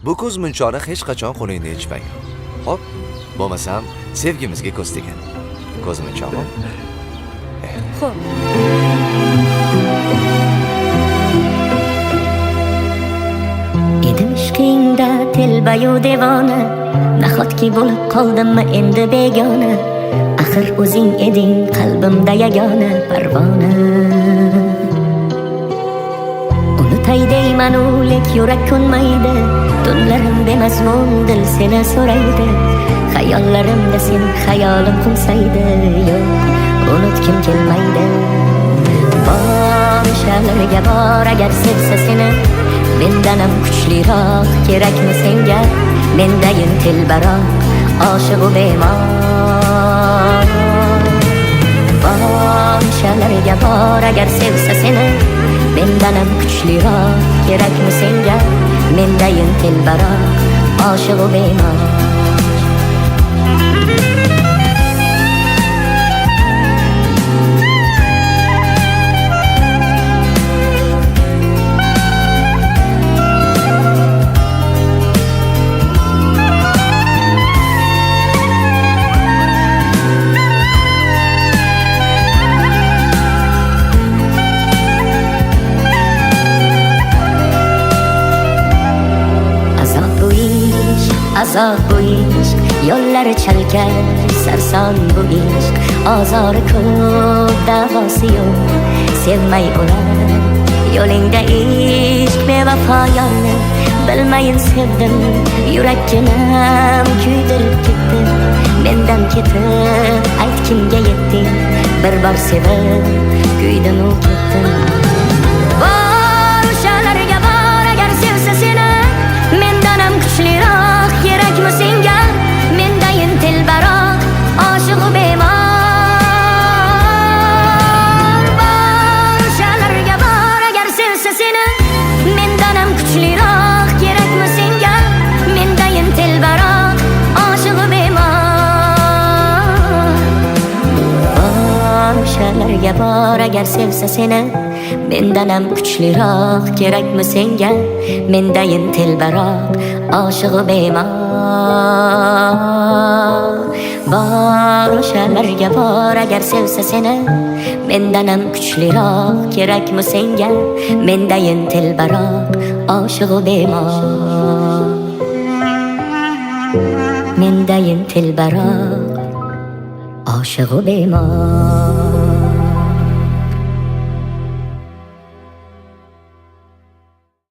bu ko'z munchoni hech qachon qo'lingda ichmang. Hop, bo'lmasam sevgimizga ko'z tegan. Ko'z munchog'i. Xo'p. Edim ishqingda telbayu devona, nahotki bo'lib qoldimmi endi begona. Axir o'zing eding qalbimda yagona parvona. Unutay deyman-u lek yurak ko'nmaydi. Tunlarim bemazmun dil seni so'raydi. Xayollarimda sen xayolim qo'nsaydi. Yo'q, unutkim kelmaydi. Borishalarga bor agar sevsa seni, mendanam kuchliroq kerakmi senga? Mendayin telbaroq oshiqu bemor. Borishalarga bor agar sevsa seni, mendanam kuchliroq kerakmi senga? Mendayin telbaroq oshiqu bemor. Azob bu ishq, yo'llari chalkar, sarson bu ishq. Ozori ko'p, davosi yo'q, sevmay o'lar yo'lingda ishq. Bevafo yorni bilmayin sevdim, yurakkinam kuydirib ketdi. Mendan ketib ayt kimga yetding, bir bor sevib kuydim u ketdim. Borishalarga bor agar sevsa seni, mendanam kuchliroq kerakmi senga? Mendayin telbaroq oshiqu bemor. Borishalarga bor agar sevsa seni, mendanam kuchliroq kerakmi senga? Mendayin telbaroq oshiqu bemor. Borishalarga bor agar sevsa seni, mendanam kuchliroq kerakmi senga? Mendayin telbaroq oshiqu bemor. Borishalarga bor agar sevsa seni, mendanam kuchliroq kerakmi senga? Mendayin telbaroq oshiqu bemor. Mendayin telbaroq oshiqu bemor.